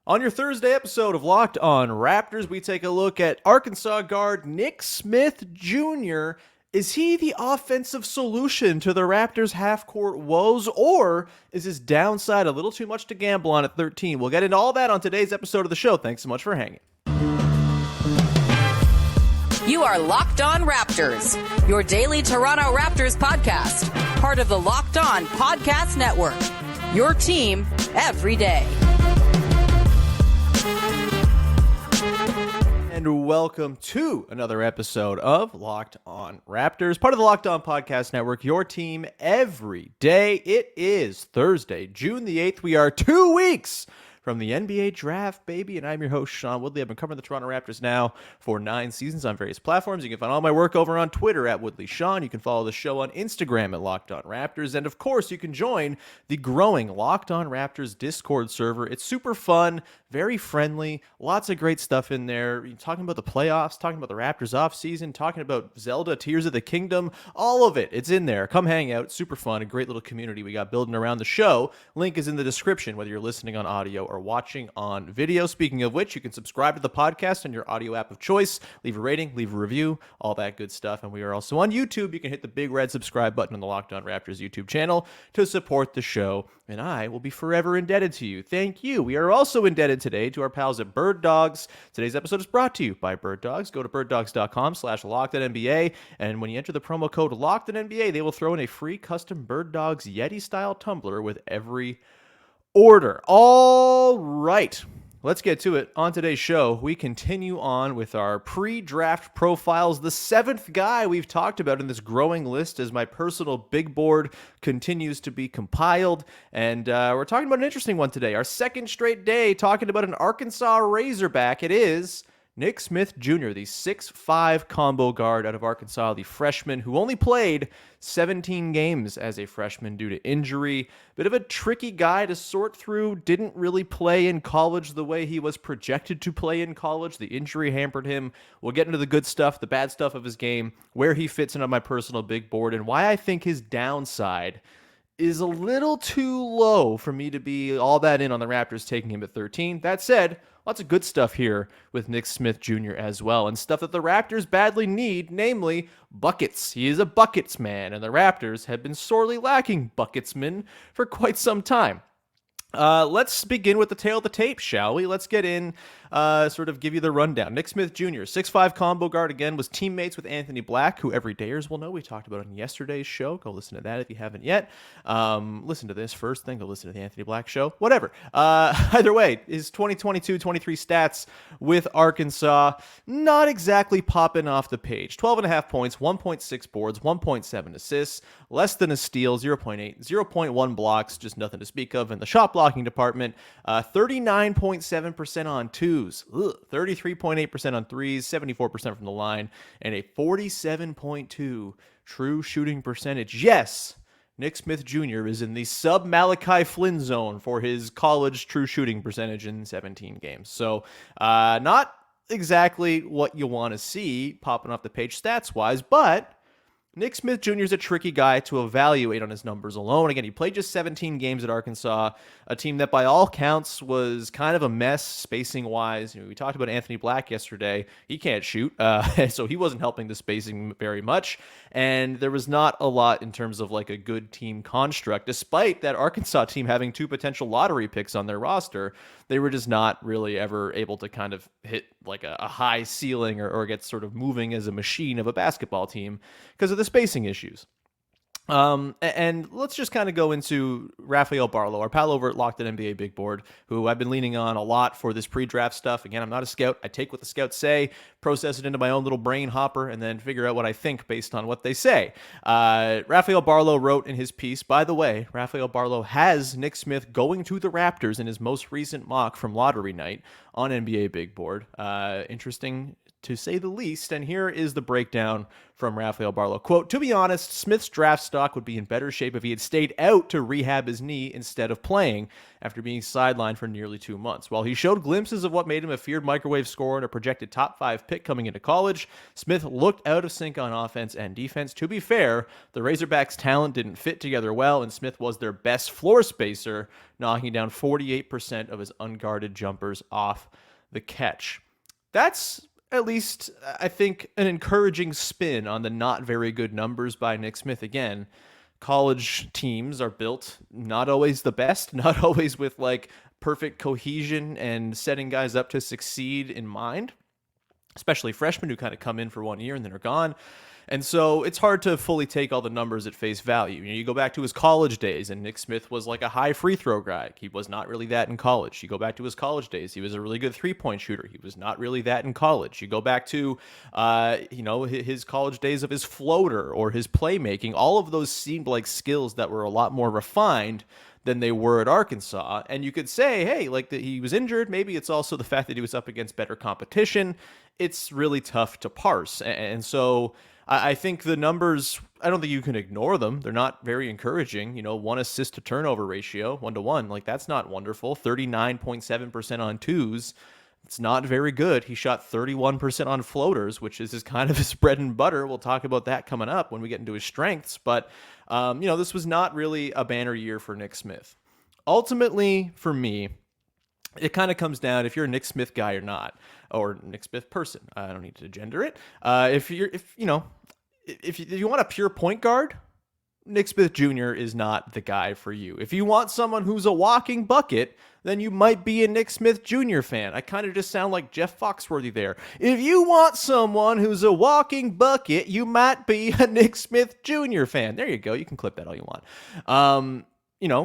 On your Thursday episode of Locked On Raptors, we take a look at Arkansas guard Nick Smith Jr. Is he the offensive solution to the Raptors' half-court woes, or is his downside a little too much to gamble on at 13? We'll get into all that on today's episode of the show. Thanks so much for hanging. You are Locked On Raptors, your daily Toronto Raptors podcast, part of the Locked On Podcast Network, your team every day. And welcome to another episode of Locked On Raptors, part of the Locked On Podcast Network, your team every day. It is Thursday, June the 8th. We are 2 weeks from the NBA draft, baby, and I'm your host, Sean Woodley. I've been covering the Toronto Raptors now for 9 seasons on various platforms. You can find all my work over on Twitter at Woodley Sean. You can follow the show on Instagram at Locked On Raptors. And of course, you can join the growing Locked On Raptors Discord server. It's super fun, very friendly, lots of great stuff in there. You're talking about the playoffs, talking about the Raptors offseason, talking about Zelda, Tears of the Kingdom, all of it. It's in there. Come hang out. It's super fun. A great little community we got building around the show. Link is in the description, whether you're listening on audio or watching on video. Speaking of which, you can subscribe to the podcast on your audio app of choice, leave a rating, leave a review, all that good stuff. And we are also on YouTube. You can hit the big red subscribe button on the Locked On Raptors YouTube channel to support the show, and I will be forever indebted to you. Thank you. We are also indebted today to our pals at Bird Dogs. Today's episode is brought to you by Bird Dogs. Go to birddogs.com/LockedOnNBA, and when you enter the promo code LockedOnNBA, they will throw in a free custom Bird Dogs Yeti-style tumbler with every order. All right, let's get to it. On today's show, we continue on with our pre-draft profiles. The 7th guy we've talked about in this growing list as my personal big board continues to be compiled. And we're talking about an interesting one today. Our second straight day talking about an Arkansas Razorback. It is Nick Smith Jr., the 6'5" combo guard out of Arkansas, the freshman who only played 17 games as a freshman due to injury. Bit of a tricky guy to sort through. Didn't really play in college the way he was projected to play in college. The injury hampered him. We'll get into the good stuff, the bad stuff of his game, where he fits in on my personal big board, and why I think his downside is a little too low for me to be all that in on the Raptors taking him at 13. That said, lots of good stuff here with Nick Smith Jr. as well, and stuff that the Raptors badly need, namely buckets. He is a buckets man, and the Raptors have been sorely lacking bucketsmen for quite some time. Let's begin with the tail of the tape, shall we? Let's get in, sort of give you the rundown. Nick Smith Jr., 6'5" combo guard, again, was teammates with Anthony Black, who everydayers will know. We talked about on yesterday's show. Go listen to that if you haven't yet. Listen to this first, then go listen to the Anthony Black show. Whatever. Either way, his 2022-23 stats with Arkansas, not exactly popping off the page. 12.5 points, 1.6 boards, 1.7 assists, less than a steal, 0.8, 0.1 blocks, just nothing to speak of in the shot blocking department. 39.7% on twos, 33.8% on threes, 74% from the line, and a 47.2 true shooting percentage. Yes, Nick Smith Jr. is in the sub-Malachi Flynn zone for his college true shooting percentage in 17 games. So not exactly what you want to see popping off the page stats-wise, but Nick Smith Jr. is a tricky guy to evaluate on his numbers alone. Again, he played just 17 games at Arkansas, a team that by all counts was kind of a mess spacing-wise. We talked about Anthony Black yesterday. He can't shoot, so he wasn't helping the spacing very much. And there was not a lot in terms of like a good team construct. Despite that Arkansas team having 2 potential lottery picks on their roster, they were just not really ever able to kind of hit like a high ceiling or get sort of moving as a machine of a basketball team because of the spacing issues. And let's just kind of go into Rafael Barlow, our pal over at Locked On NBA Big Board, who I've been leaning on a lot for this pre-draft stuff. Again, I'm not a scout. I take what the scouts say, process it into my own little brain hopper, and then figure out what I think based on what they say. Rafael Barlow wrote in his piece, by the way, Rafael Barlow has Nick Smith going to the Raptors in his most recent mock from Lottery Night on NBA Big Board. Interesting to say the least. And here is the breakdown from Rafael Barlow. Quote, "To be honest, Smith's draft stock would be in better shape if he had stayed out to rehab his knee instead of playing after being sidelined for nearly 2 months. While he showed glimpses of what made him a feared microwave scorer and a projected top 5 pick coming into college, Smith looked out of sync on offense and defense. To be fair, the Razorbacks' talent didn't fit together well, and Smith was their best floor spacer, knocking down 48% of his unguarded jumpers off the catch." That's at least, I think, an encouraging spin on the not very good numbers by Nick Smith. Again, college teams are built not always the best, not always with like perfect cohesion and setting guys up to succeed in mind, especially freshmen who kind of come in for 1 year and then are gone. And so it's hard to fully take all the numbers at face value. You go back to his college days, and Nick Smith was like a high free throw guy. He was not really that in college. You go back to his college days, he was a really good three-point shooter. He was not really that in college. You go back to, his college days of his floater or his playmaking. All of those seemed like skills that were a lot more refined than they were at Arkansas. And you could say, hey, like he was injured. Maybe it's also the fact that he was up against better competition. It's really tough to parse. And so I think the numbers, I don't think you can ignore them. They're not very encouraging. 1 assist to turnover ratio, 1-to-1. Like, that's not wonderful. 39.7% on twos. It's not very good. He shot 31% on floaters, which is kind of his bread and butter. We'll talk about that coming up when we get into his strengths. But, this was not really a banner year for Nick Smith. Ultimately, for me, it kind of comes down if you're a Nick Smith guy or not, or Nick Smith person. I don't need to gender it. If you want a pure point guard, Nick Smith Jr. is not the guy for you. If you want someone who's a walking bucket, then you might be a Nick Smith Jr. fan. I kind of just sound like Jeff Foxworthy there. If you want someone who's a walking bucket, you might be a Nick Smith Jr. fan. There you go. You can clip that all you want.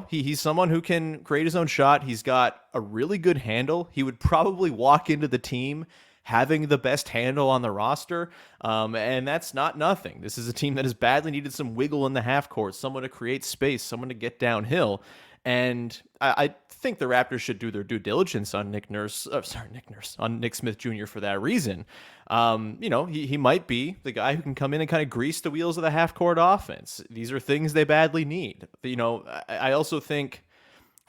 He's someone who can create his own shot. He's got a really good handle. He would probably walk into the team having the best handle on the roster, and that's not nothing. This is a team that has badly needed some wiggle in the half court, someone to create space, someone to get downhill. And I think the Raptors should do their due diligence on Nick Smith Jr. for that reason. He might be the guy who can come in and kind of grease the wheels of the half-court offense. These are things they badly need. I also think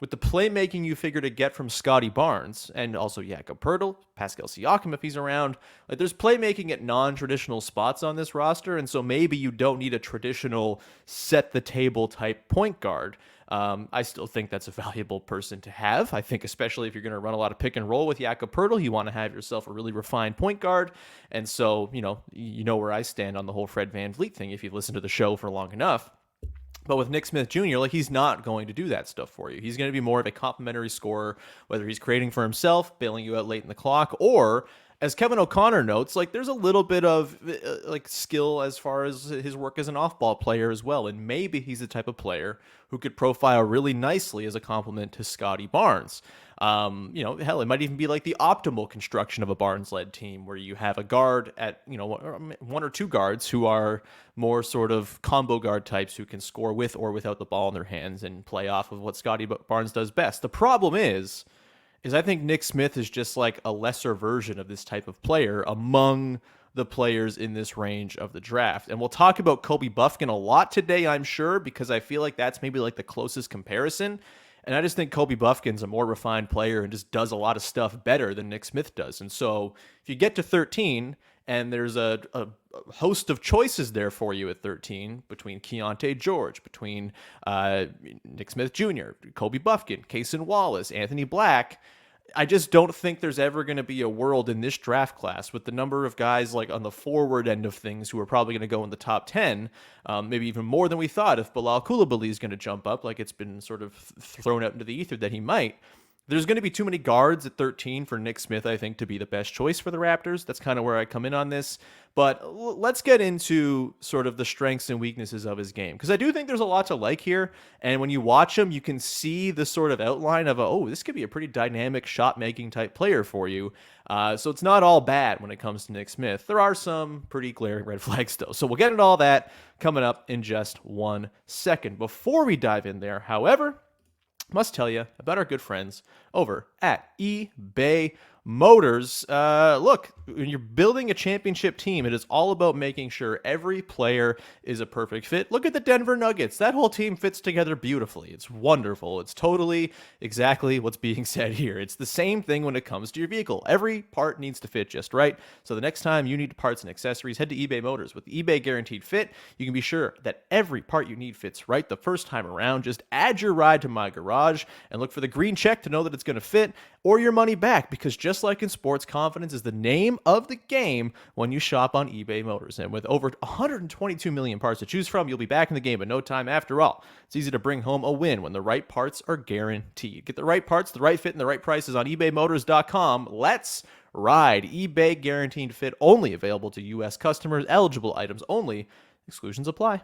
with the playmaking you figure to get from Scotty Barnes and also Jakob Poeltl, Pascal Siakam if he's around, like there's playmaking at non-traditional spots on this roster, and so maybe you don't need a traditional set-the-table type point guard. I still think that's a valuable person to have. I think especially if you're going to run a lot of pick and roll with Jakob Poeltl, you want to have yourself a really refined point guard. And so, you know where I stand on the whole Fred VanVleet thing if you've listened to the show for long enough. But with Nick Smith Jr., he's not going to do that stuff for you. He's going to be more of a complimentary scorer, whether he's creating for himself, bailing you out late in the clock, or as Kevin O'Connor notes, there's a little bit of skill as far as his work as an off-ball player as well. And maybe he's the type of player who could profile really nicely as a complement to Scotty Barnes. Hell, it might even be like the optimal construction of a Barnes-led team where you have a guard at, one or two guards who are more sort of combo guard types who can score with or without the ball in their hands and play off of what Scotty Barnes does best. The problem is I think Nick Smith is just like a lesser version of this type of player among the players in this range of the draft. And we'll talk about Kobe Buffkin a lot today, I'm sure, because I feel like that's maybe like the closest comparison. And I just think Kobe Buffkin's a more refined player and just does a lot of stuff better than Nick Smith does. And so if you get to 13 and there's a host of choices there for you at 13 between Keontae George, between Nick Smith Jr., Kobe Buffkin, Cason Wallace, Anthony Black, I just don't think there's ever going to be a world in this draft class with the number of guys like on the forward end of things who are probably going to go in the top 10, maybe even more than we thought if Bilal Coulibaly is going to jump up like it's been sort of thrown out into the ether that he might. There's going to be too many guards at 13 for Nick Smith, I think, to be the best choice for the Raptors. That's kind of where I come in on this. But let's get into sort of the strengths and weaknesses of his game, because I do think there's a lot to like here. And when you watch him, you can see the sort of outline of, this could be a pretty dynamic shot-making type player for you. So it's not all bad when it comes to Nick Smith. There are some pretty glaring red flags, though. So we'll get into all that coming up in just 1 second. Before we dive in there, however, must tell you about our good friends over at eBay Motors. Look, when you're building a championship team, it is all about making sure every player is a perfect fit. Look at the Denver Nuggets. That whole team fits together beautifully. It's wonderful. It's totally exactly what's being said here. It's the same thing when it comes to your vehicle. Every part needs to fit just right. So the next time you need parts and accessories, head to eBay Motors. With the eBay Guaranteed Fit, you can be sure that every part you need fits right the first time around. Just add your ride to My Garage and look for the green check to know that it's going to fit, or your money back, because just like in sports, confidence is the name of the game when you shop on eBay Motors. And with over 122 million parts to choose from, you'll be back in the game in no time. After all, it's easy to bring home a win when the right parts are guaranteed. Get the right parts, the right fit, and the right prices on ebaymotors.com. Let's ride. eBay Guaranteed Fit, only available to U.S. customers. Eligible items only. Exclusions apply.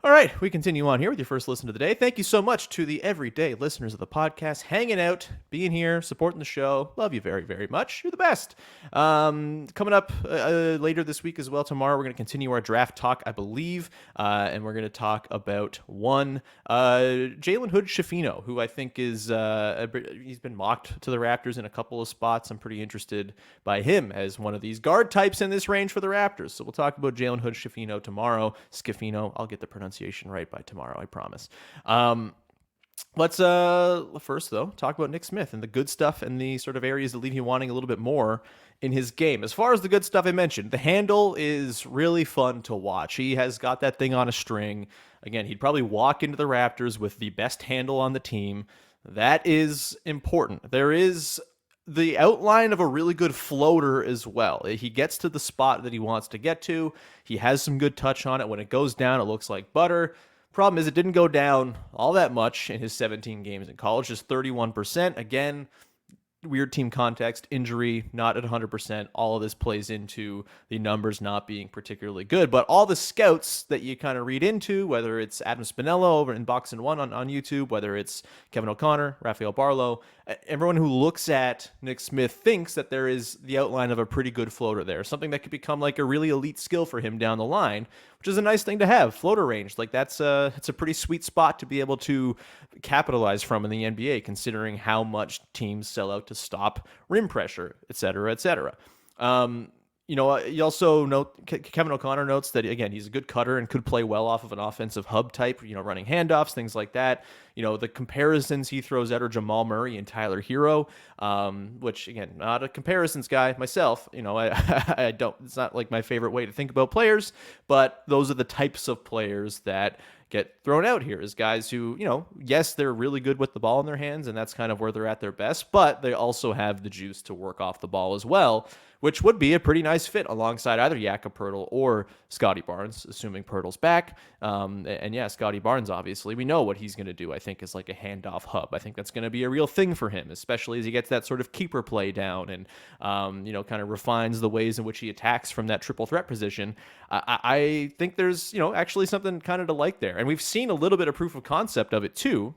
All right, we continue on here with your first listen of the day. Thank you so much to the everyday listeners of the podcast, hanging out, being here, supporting the show. Love you very, very much. You're the best. Coming up later this week as well, tomorrow, we're going to continue our draft talk, I believe, and we're going to talk about one Jalen Hood-Schifino, who I think is he's been mocked to the Raptors in a couple of spots. I'm pretty interested by him as one of these guard types in this range for the Raptors. So we'll talk about Jalen Hood-Schifino tomorrow. Schifino, I'll get the pronunciation right by tomorrow, I promise. Let's first though talk about Nick Smith and the good stuff and the sort of areas that leave you wanting a little bit more in his game. As far as the good stuff I mentioned, the handle is really fun to watch. He has got that thing on a string. Again, he'd probably walk into the Raptors with the best handle on the team. That is important. There is the outline of a really good floater as well. He gets to the spot that he wants to get to. He has some good touch on it. When it goes down, it looks like butter. Problem is, it didn't go down all that much in his 17 games in college, just 31%. Again, weird team context, injury, not at 100%. All of this plays into the numbers not being particularly good. But all the scouts that you kind of read into, whether it's Adam Spinella over in Box and One on YouTube, whether it's Kevin O'Connor, Rafael Barlow, everyone who looks at Nick Smith thinks that there is the outline of a pretty good floater there, something that could become like a really elite skill for him down the line, which is a nice thing to have. Floater range, like it's a pretty sweet spot to be able to capitalize from in the NBA, considering how much teams sell out to stop rim pressure, et cetera, et cetera. You also note, Kevin O'Connor notes that, again, he's a good cutter and could play well off of an offensive hub type, running handoffs, things like that. The comparisons he throws out are Jamal Murray and Tyler Hero, which, again, not a comparisons guy myself. I don't, it's not like my favorite way to think about players, but those are the types of players that get thrown out here as guys who, yes, they're really good with the ball in their hands, and that's kind of where they're at their best, but they also have the juice to work off the ball as well, which would be a pretty nice fit alongside either Jakob Poeltl or Scotty Barnes, assuming Poeltl's back. And yeah, Scotty Barnes, obviously, we know what he's going to do, I think, is like a handoff hub. I think that's going to be a real thing for him, especially as he gets that sort of keeper play down and, kind of refines the ways in which he attacks from that triple threat position. I think there's, actually something kind of to like there. And we've seen a little bit of proof of concept of it too,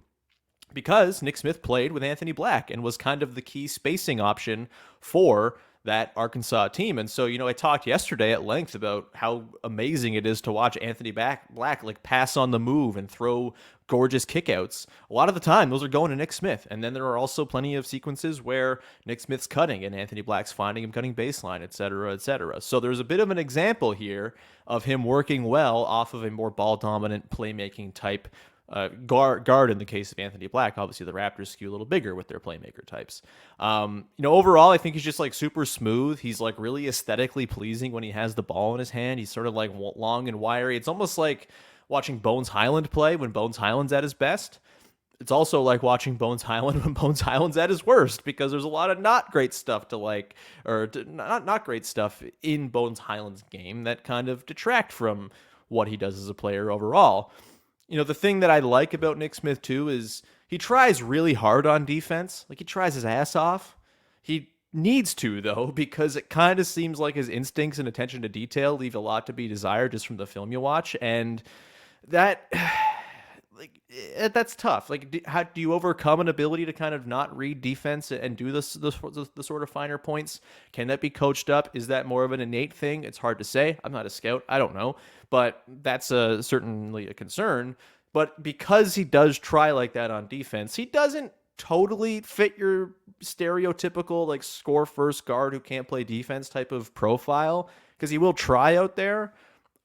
because Nick Smith played with Anthony Black and was kind of the key spacing option for that Arkansas team. And so, I talked yesterday at length about how amazing it is to watch Anthony Black like pass on the move and throw gorgeous kickouts. A lot of the time, those are going to Nick Smith. And then there are also plenty of sequences where Nick Smith's cutting and Anthony Black's finding him cutting baseline, et cetera, et cetera. So there's a bit of an example here of him working well off of a more ball-dominant playmaking type guard in the case of Anthony Black. Obviously, the Raptors skew a little bigger with their playmaker types. Overall, I think he's just like super smooth. He's like really aesthetically pleasing when he has the ball in his hand. He's sort of like long and wiry. It's almost like watching Bones Highland play when Bones Highland's at his best. It's also like watching Bones Highland when Bones Highland's at his worst, because there's a lot of not great stuff not great stuff in Bones Highland's game that kind of detract from what he does as a player overall. The thing that I like about Nick Smith, too, is he tries really hard on defense. Like, he tries his ass off. He needs to, though, because it kind of seems like his instincts and attention to detail leave a lot to be desired just from the film you watch. And that, that's tough. Like, how do you overcome an ability to kind of not read defense and do the sort of finer points? Can that be coached up? Is that more of an innate thing? It's hard to say. I'm not a scout. I don't know. But that's certainly a concern. But because he does try like that on defense, he doesn't totally fit your stereotypical like score first guard who can't play defense type of profile, because he will try out there.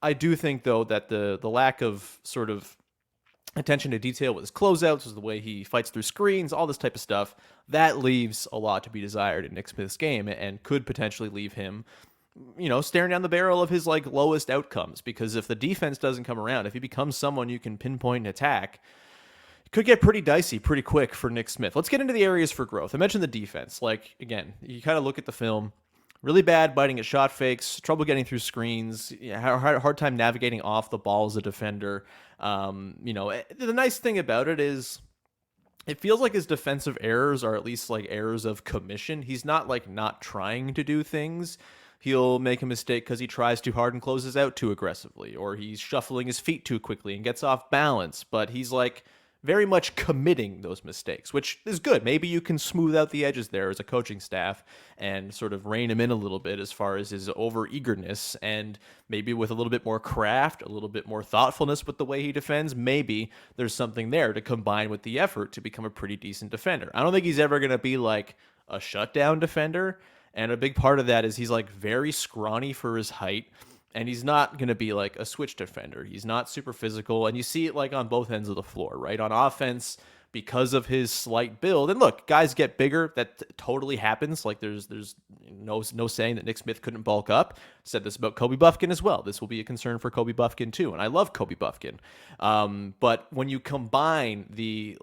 I do think though that the lack of sort of attention to detail with his closeouts, was the way he fights through screens, all this type of stuff, that leaves a lot to be desired in Nick Smith's game and could potentially leave him, staring down the barrel of his like lowest outcomes. Because if the defense doesn't come around, if he becomes someone you can pinpoint and attack, it could get pretty dicey pretty quick for Nick Smith. Let's get into the areas for growth. I mentioned the defense. Like, again, you kind of look at the film. Really bad biting at shot fakes, trouble getting through screens, hard time navigating off the ball as a defender. The nice thing about it is it feels like his defensive errors are at least like errors of commission. He's not like not trying to do things. He'll make a mistake because he tries too hard and closes out too aggressively, or he's shuffling his feet too quickly and gets off balance, but he's like very much committing those mistakes, which is good. Maybe you can smooth out the edges there as a coaching staff and sort of rein him in a little bit as far as his over eagerness, and maybe with a little bit more craft, a little bit more thoughtfulness with the way he defends, maybe there's something there to combine with the effort to become a pretty decent defender. I don't think he's ever going to be like a shutdown defender, and a big part of that is he's like very scrawny for his height. And he's not going to be like a switch defender. He's not super physical. And you see it like on both ends of the floor, right? On offense, because of his slight build. And look, guys get bigger. That totally happens. Like there's no saying that Nick Smith couldn't bulk up. Said this about Kobe Buffkin as well. This will be a concern for Kobe Buffkin too. And I love Kobe Buffkin. But when you combine the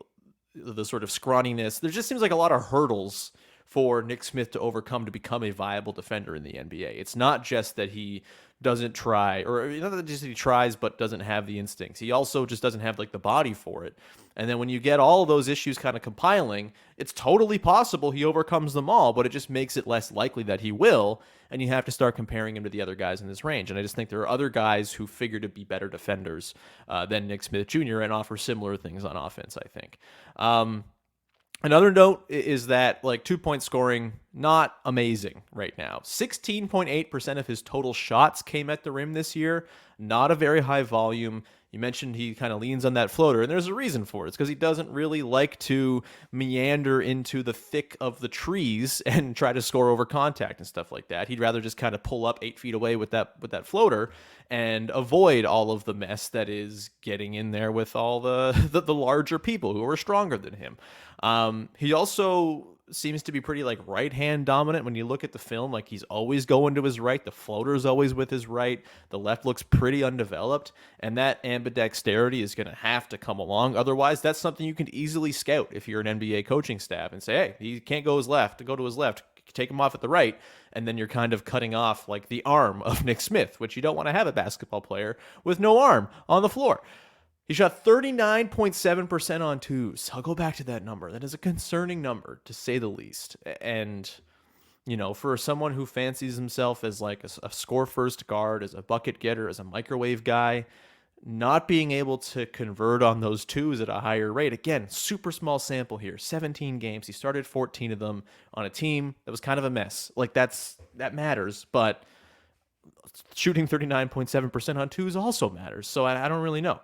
sort of scrawniness, there just seems like a lot of hurdles for Nick Smith to overcome to become a viable defender in the NBA. It's not just that he doesn't try, or not that just he tries but doesn't have the instincts. He also just doesn't have like the body for it. And then when you get all of those issues kind of compiling, it's totally possible he overcomes them all, but it just makes it less likely that he will, and you have to start comparing him to the other guys in this range. And I just think there are other guys who figure to be better defenders than Nick Smith Jr. and offer similar things on offense, I think. Another note is that like 2-point scoring, not amazing right now. 16.8% of his total shots came at the rim this year. Not a very high volume. You mentioned he kind of leans on that floater, and there's a reason for it. It's because he doesn't really like to meander into the thick of the trees and try to score over contact and stuff like that. He'd rather just kind of pull up 8 feet away with that floater and avoid all of the mess that is getting in there with all the larger people who are stronger than him. He also seems to be pretty like right hand dominant. When you look at the film, like he's always going to his right. The floater is always with his right. The left looks pretty undeveloped, and that ambidexterity is going to have to come along. Otherwise, that's something you can easily scout if you're an NBA coaching staff and say, hey, he can't go to his left. Take him off at the right, and then you're kind of cutting off like the arm of Nick Smith, which you don't want to have a basketball player with no arm on the floor. He shot 39.7% on twos. I'll go back to that number. That is a concerning number, to say the least. And, for someone who fancies himself as like a score-first guard, as a bucket getter, as a microwave guy, not being able to convert on those twos at a higher rate. Again, super small sample here. 17 games. He started 14 of them on a team that was kind of a mess. Like, that matters, but shooting 39.7% on twos also matters. So I don't really know.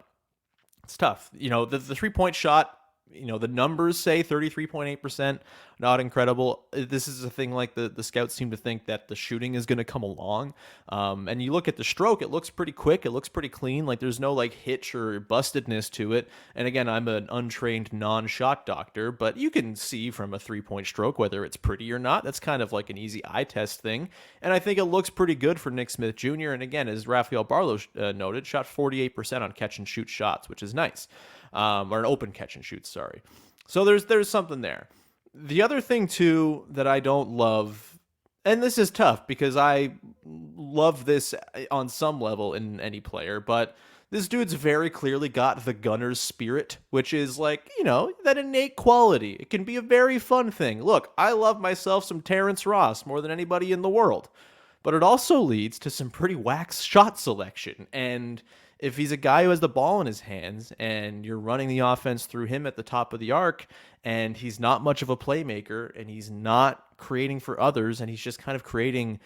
It's tough. The 3-point shot, the numbers say 33.8%, not incredible. This is a thing like the scouts seem to think that the shooting is going to come along. And you look at the stroke, it looks pretty quick. It looks pretty clean. Like there's no like hitch or bustedness to it. And again, I'm an untrained non-shot doctor, but you can see from a 3-point stroke whether it's pretty or not. That's kind of like an easy eye test thing. And I think it looks pretty good for Nick Smith Jr. And again, as Rafael Barlow noted, shot 48% on catch and shoot shots, which is nice. Or an open catch and shoot, sorry. So there's something there. The other thing, too, that I don't love, and this is tough because I love this on some level in any player, but this dude's very clearly got the gunner's spirit, which is like, that innate quality. It can be a very fun thing. Look, I love myself some Terrence Ross more than anybody in the world, but it also leads to some pretty wax shot selection. And if he's a guy who has the ball in his hands and you're running the offense through him at the top of the arc and he's not much of a playmaker and he's not creating for others and he's just kind of creating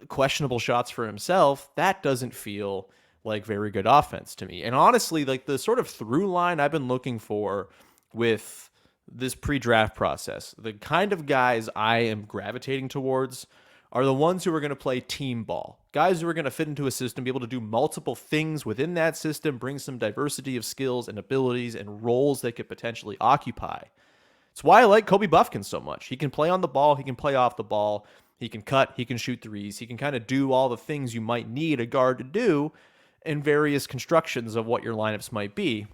questionable shots for himself, that doesn't feel like very good offense to me. And honestly, like the sort of through line I've been looking for with this pre-draft process, the kind of guys I am gravitating towards are the ones who are going to play team ball. Guys who are going to fit into a system, be able to do multiple things within that system, bring some diversity of skills and abilities and roles they could potentially occupy. It's why I like Kobe Buffkin so much. He can play on the ball, he can play off the ball, he can cut, he can shoot threes, he can kind of do all the things you might need a guard to do in various constructions of what your lineups might be.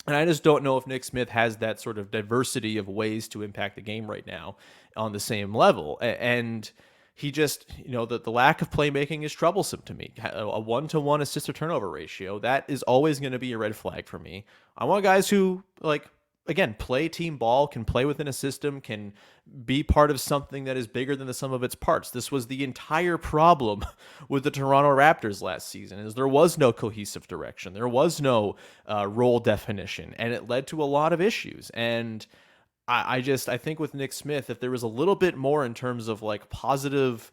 And I just don't know if Nick Smith has that sort of diversity of ways to impact the game right now on the same level. And he just, the lack of playmaking is troublesome to me. A 1-to-1 assist to turnover ratio, that is always going to be a red flag for me. I want guys who, again, play team ball, can play within a system, can be part of something that is bigger than the sum of its parts. This was the entire problem with the Toronto Raptors last season, is there was no cohesive direction. There was no role definition, and it led to a lot of issues. And I think with Nick Smith, if there was a little bit more in terms of positive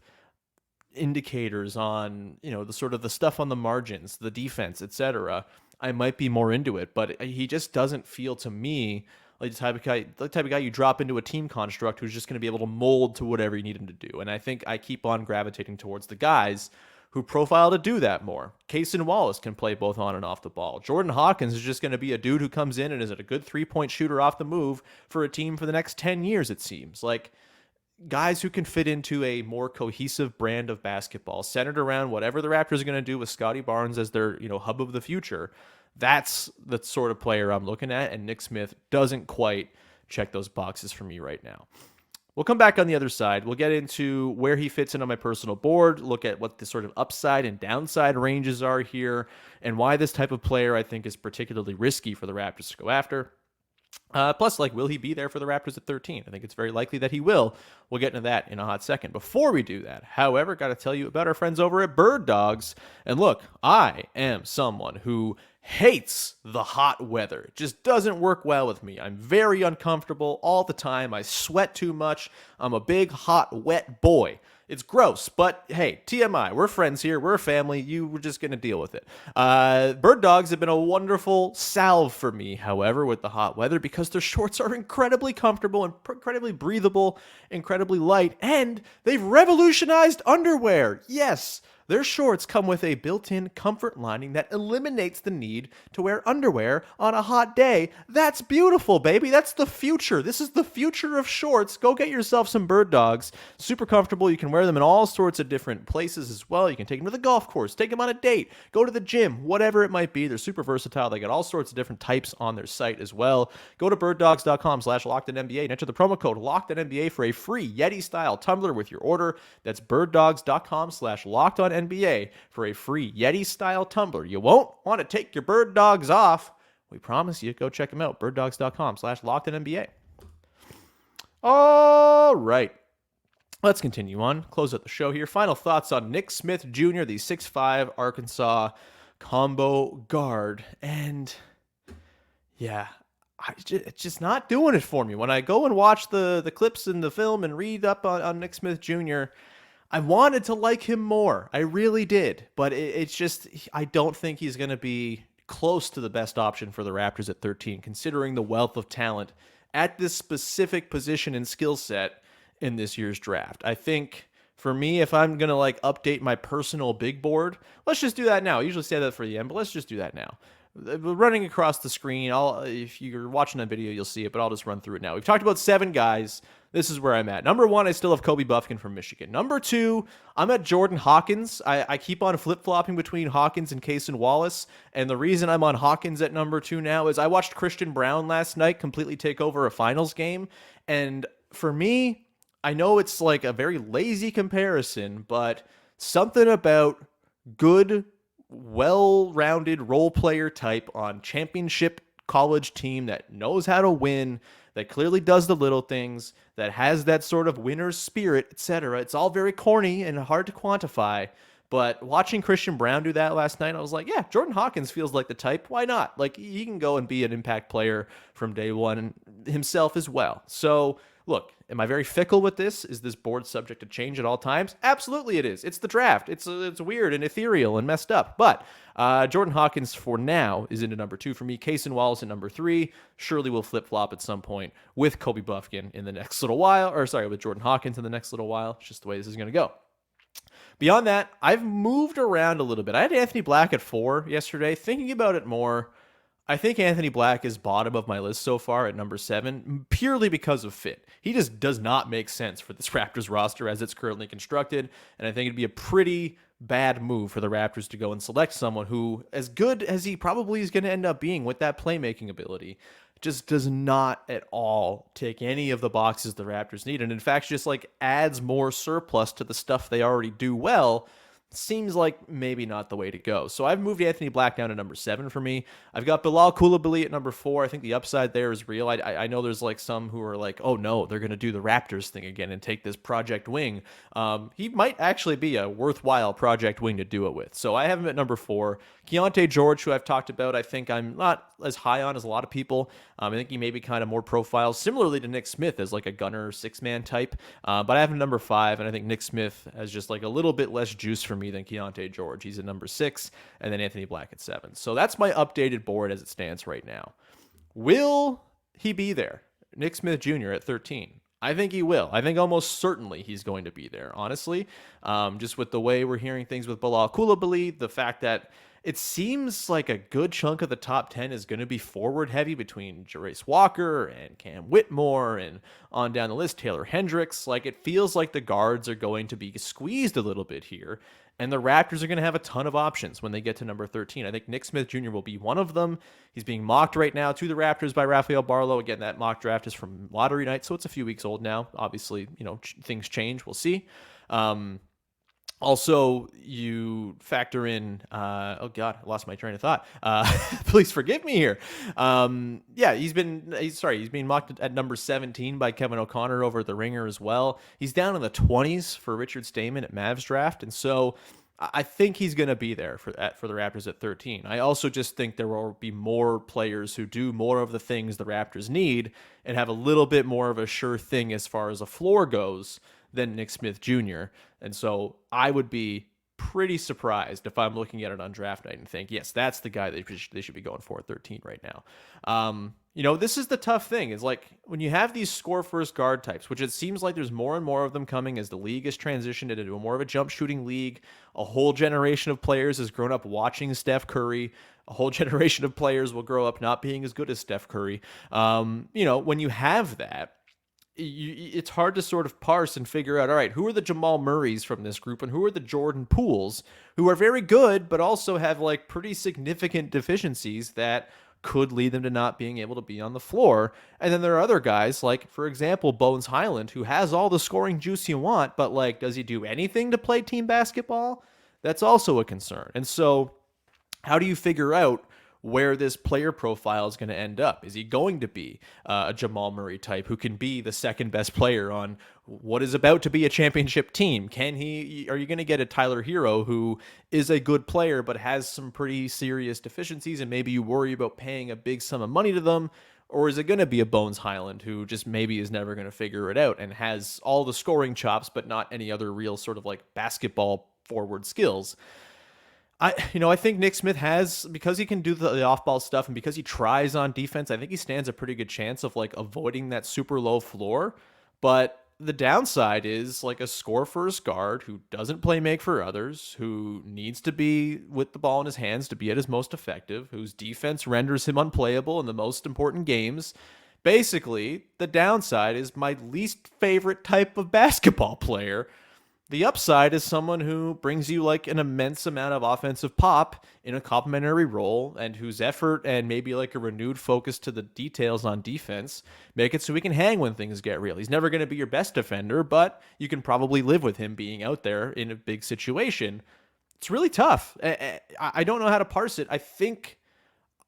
indicators on, the sort of the stuff on the margins, the defense, etc., I might be more into it. But he just doesn't feel to me like the type of guy you drop into a team construct who's just going to be able to mold to whatever you need him to do. And I think I keep on gravitating towards the guys who profile to do that more. Cason Wallace can play both on and off the ball. Jordan Hawkins is just going to be a dude who comes in and is a good three-point shooter off the move for a team for the next 10 years, it seems. Guys who can fit into a more cohesive brand of basketball, centered around whatever the Raptors are going to do with Scotty Barnes as their, hub of the future. That's the sort of player I'm looking at, and Nick Smith doesn't quite check those boxes for me right now. We'll come back on the other side. We'll get into where he fits in on my personal board, look at what the sort of upside and downside ranges are here, and why this type of player I think is particularly risky for the Raptors to go after. Plus, will he be there for the Raptors at 13? I think it's very likely that he will. We'll get into that in a hot second. Before we do that, however, got to tell you about our friends over at Bird Dogs. And look, I am someone who hates the hot weather. It just doesn't work well with me. I'm very uncomfortable all the time. I sweat too much. I'm a big, hot, wet boy. It's gross, but hey, TMI, we're friends here. We're a family. You were just going to deal with it. Bird Dogs have been a wonderful salve for me, however, with the hot weather, because their shorts are incredibly comfortable and incredibly breathable, incredibly light, and they've revolutionized underwear. Yes. Their shorts come with a built-in comfort lining that eliminates the need to wear underwear on a hot day. That's beautiful, baby. That's the future. This is the future of shorts. Go get yourself some Bird Dogs. Super comfortable. You can wear them in all sorts of different places as well. You can take them to the golf course, take them on a date, go to the gym, whatever it might be. They're super versatile. They got all sorts of different types on their site as well. Go to birddogs.com/LockedOnNBA and enter the promo code LockedOnNBA for a free Yeti-style tumbler with your order. That's birddogs.com/LockedOnNBA for a free Yeti-style tumbler. You won't want to take your Bird Dogs off. We promise you. Go check them out. birddogs.com/LockedOnNBA. All right. Let's continue on. Close out the show here. Final thoughts on Nick Smith Jr., the 6'5" Arkansas combo guard. And yeah, it's just not doing it for me. When I go and watch the clips in the film and read up on Nick Smith Jr., I wanted to like him more. I really did. But it's just, I don't think he's going to be close to the best option for the Raptors at 13, considering the wealth of talent at this specific position and skill set in this year's draft. I think for me, if I'm going to update my personal big board, let's just do that now. I usually say that for the end, but let's just do that now. Running across the screen, if you're watching that video, you'll see it, but I'll just run through it now. We've talked about 7 guys. This is where I'm at. Number 1, I still have Kobe Buffkin from Michigan. Number 2, I'm at Jordan Hawkins. I keep on flip-flopping between Hawkins and Cason Wallace, and the reason I'm on Hawkins at number 2 now is I watched Christian Brown last night completely take over a finals game, and for me, I know it's a very lazy comparison, but something about good, well-rounded role player type on championship college team that knows how to win, that clearly does the little things, that has that sort of winner's spirit, etc. It's all very corny and hard to quantify, but watching Christian Brown do that last night, I was like, yeah, Jordan Hawkins feels like the type. Why not? He can go and be an impact player from day one himself as well. So Look, am I very fickle with this? Is this board subject to change at all times? Absolutely it is. It's the draft. It's weird and ethereal and messed up. But Jordan Hawkins for now is into number 2 for me. Kaysen Wallace in number 3. Surely will flip-flop at some point with Kobe Buffkin in the next little while. Or sorry, with Jordan Hawkins in the next little while. It's just the way this is going to go. Beyond that, I've moved around a little bit. I had Anthony Black at 4 yesterday. Thinking about it more, I think Anthony Black is bottom of my list so far at number 7, purely because of fit. He just does not make sense for this Raptors roster as it's currently constructed, and I think it'd be a pretty bad move for the Raptors to go and select someone who, as good as he probably is going to end up being with that playmaking ability, just does not at all tick any of the boxes the Raptors need, and in fact just like adds more surplus to the stuff they already do well. Seems like maybe not the way to go. So I've moved Anthony Black down to number 7 for me. I've got Bilal Coulibaly at number 4. I think the upside there is real. I know there's like some who are like, oh no, they're going to do the Raptors thing again and take this project wing. He might actually be a worthwhile project wing to do it with. So I have him at number 4. Keontae George, who I've talked about, I think I'm not as high on as a lot of people. I think he may be kind of more profile, similarly to Nick Smith as like a gunner 6-man type. But I have him number 5, and I think Nick Smith has just like a little bit less juice for me than Keontae George. He's at number 6, and then Anthony Black at 7. So that's my updated board as it stands right now. Will he be there? Nick Smith Jr. at 13. I think he will. I think almost certainly he's going to be there, honestly. Just with the way we're hearing things with Bilal Coulibaly, the fact that it seems like a good chunk of the top 10 is going to be forward heavy between Jarace Walker and Cam Whitmore and on down the list, Taylor Hendricks. Like, it feels like the guards are going to be squeezed a little bit here, and the Raptors are going to have a ton of options when they get to number 13. I think Nick Smith Jr. will be one of them. He's being mocked right now to the Raptors by Rafael Barlow. Again, that mock draft is from lottery night, so it's a few weeks old now. Obviously, things change. We'll see. Also, you factor in, oh God, I lost my train of thought. Please forgive me here. He's being mocked at number 17 by Kevin O'Connor over at the Ringer as well. He's down in the 20s for Richard Stamen at Mavs draft. And so I think he's going to be there for the Raptors at 13. I also just think there will be more players who do more of the things the Raptors need and have a little bit more of a sure thing as far as a floor goes than Nick Smith Jr. And so I would be pretty surprised if I'm looking at it on draft night and think, yes, that's the guy they should be going for at 13 right now. This is the tough thing. Is like when you have these score first guard types, which it seems like there's more and more of them coming as the league has transitioned into more of a jump shooting league. A whole generation of players has grown up watching Steph Curry. A whole generation of players will grow up not being as good as Steph Curry. When you have that, it's hard to sort of parse and figure out, all right, who are the Jamal Murrays from this group and who are the Jordan Pooles, who are very good, but also have like pretty significant deficiencies that could lead them to not being able to be on the floor. And then there are other guys like, for example, Bones Highland, who has all the scoring juice you want, but like, does he do anything to play team basketball? That's also a concern. And so how do you figure out where this player profile is going to end up? Is he going to be a Jamal Murray type who can be the second best player on what is about to be a championship team? Are you going to get a Tyler Hero who is a good player but has some pretty serious deficiencies and maybe you worry about paying a big sum of money to them? Or is it going to be a Bones Highland who just maybe is never going to figure it out and has all the scoring chops but not any other real sort of like basketball forward skills? I think Nick Smith has, because he can do the off-ball stuff and because he tries on defense, I think he stands a pretty good chance of like avoiding that super low floor. But the downside is like a score-first guard who doesn't play make for others, who needs to be with the ball in his hands to be at his most effective, whose defense renders him unplayable in the most important games. Basically, the downside is my least favorite type of basketball player. The upside is someone who brings you like an immense amount of offensive pop in a complementary role and whose effort and maybe like a renewed focus to the details on defense make it so he can hang when things get real. He's never going to be your best defender, but you can probably live with him being out there in a big situation. It's really tough. I don't know how to parse it.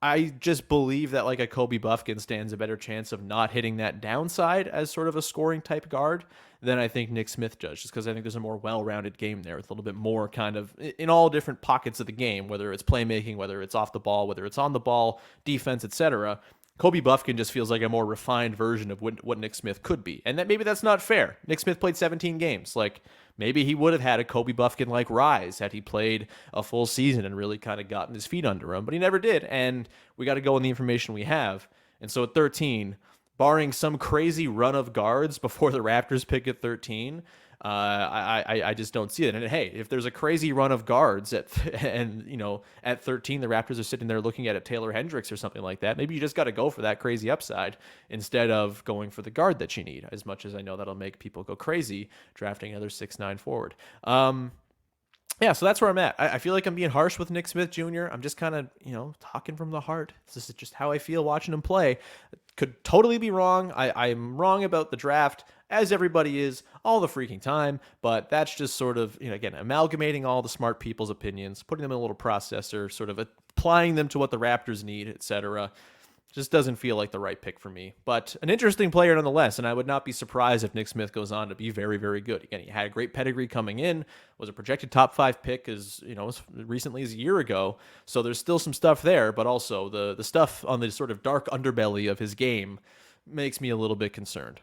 I just believe that like a Kobe Buffkin stands a better chance of not hitting that downside as sort of a scoring type guard than I think Nick Smith does, just because I think there's a more well-rounded game there with a little bit more kind of in all different pockets of the game, whether it's playmaking, whether it's off the ball, whether it's on the ball, defense, etc. Kobe Buffkin just feels like a more refined version of what Nick Smith could be. And that maybe that's not fair. Nick Smith played 17 games. Like, maybe he would have had a Kobe Buffkin-like rise had he played a full season and really kind of gotten his feet under him. But he never did, and we got to go on the information we have. And so at 13, barring some crazy run of guards before the Raptors pick at 13, I just don't see it. And hey, if there's a crazy run of guards at 13, the Raptors are sitting there looking at Taylor Hendricks or something like that. Maybe you just got to go for that crazy upside instead of going for the guard that you need. As much as I know that'll make people go crazy drafting another 6'9" forward. Yeah, so that's where I'm at. I feel like I'm being harsh with Nick Smith Jr. I'm just kind of, talking from the heart. This is just how I feel watching him play. Could totally be wrong. I'm wrong about the draft, as everybody is all the freaking time, but that's just sort of, again, amalgamating all the smart people's opinions, putting them in a little processor, sort of applying them to what the Raptors need, etc. Just doesn't feel like the right pick for me, but an interesting player nonetheless, and I would not be surprised if Nick Smith goes on to be very, very good. Again, he had a great pedigree coming in, was a projected top 5 pick as recently as a year ago, so there's still some stuff there, but also the stuff on the sort of dark underbelly of his game makes me a little bit concerned.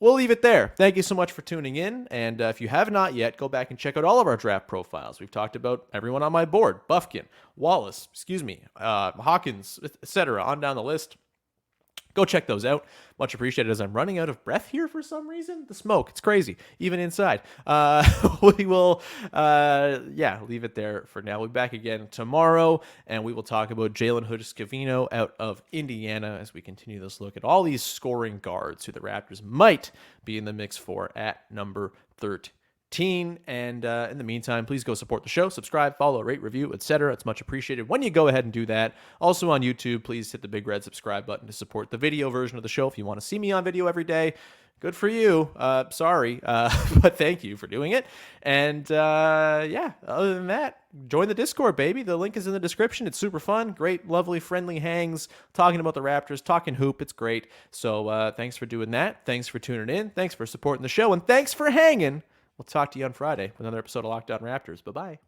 We'll leave it there. Thank you so much for tuning in. And if you have not yet, go back and check out all of our draft profiles. We've talked about everyone on my board: Buffkin, Wallace, Hawkins, etc. On down the list. Go check those out. Much appreciated, as I'm running out of breath here for some reason. The smoke, it's crazy, even inside. We will, leave it there for now. We'll be back again tomorrow, and we will talk about Jalen Hood-Scavino out of Indiana as we continue this look at all these scoring guards who the Raptors might be in the mix for at number 13. And in the meantime, please go support the show, subscribe, follow, rate, review, etc. It's much appreciated when you go ahead and do that. Also on YouTube, please hit the big red subscribe button to support the video version of the show. If you want to see me on video every day, good for you. Sorry, but thank you for doing it. And other than that, join the Discord, baby. The link is in the description. It's super fun, great, lovely, friendly hangs, talking about the Raptors, talking hoop. It's great. So thanks for doing that. Thanks for tuning in. Thanks for supporting the show. And thanks for hanging. We'll talk to you on Friday with another episode of Locked On Raptors. Bye-bye.